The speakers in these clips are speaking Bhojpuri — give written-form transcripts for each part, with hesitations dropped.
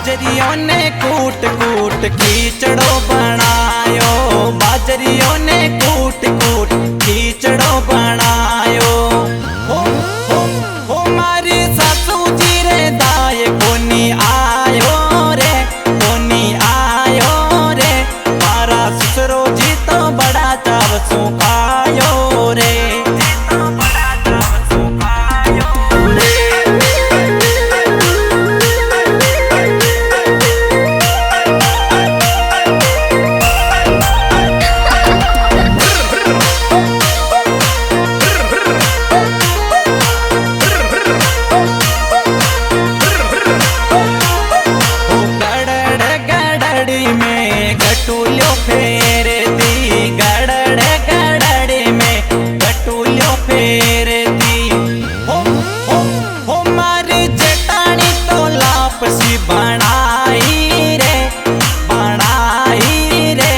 बाजरियों ने कूट कूट खीचड़ो बनायो, बाजरियों ने कूट कूट खीचड़ो बनायो। हो मारी सासू जी रे दाय कोनी आयो रे, कोनी आयो रे। मारा ससुरो जी तो बड़ा चाव सु खायो रे। गटुल्यो फेर दी गड़ड़ गड़ड़ में गटुल्यो फेर दी। हो मारी जटानी तो लापसी बनाई रे, बनाई रे।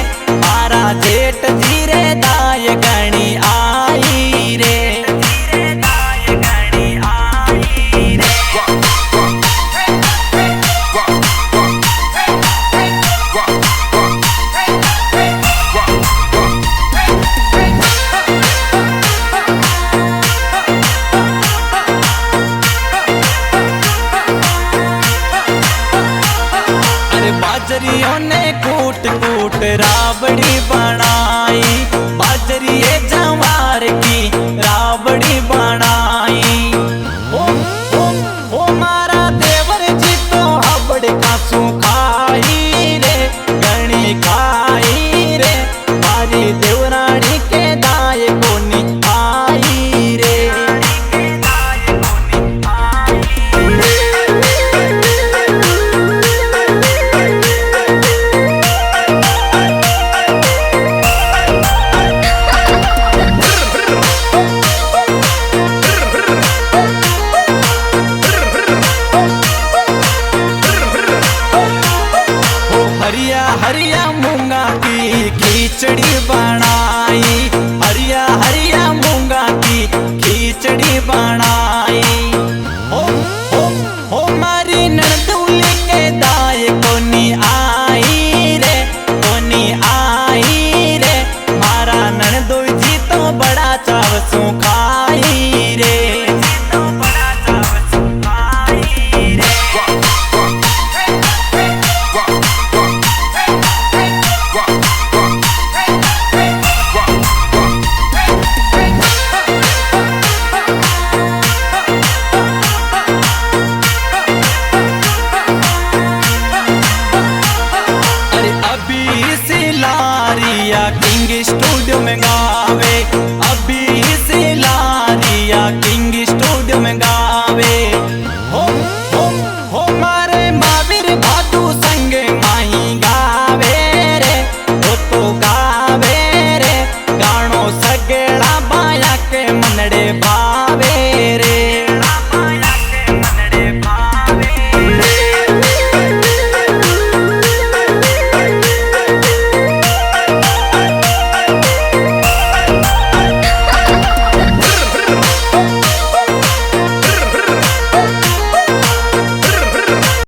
मारा जेठ धीरे दाय गणी आई रे, धीरे दाय गणी आई रे। बाजरियों ने कूट कूट राबड़ी बना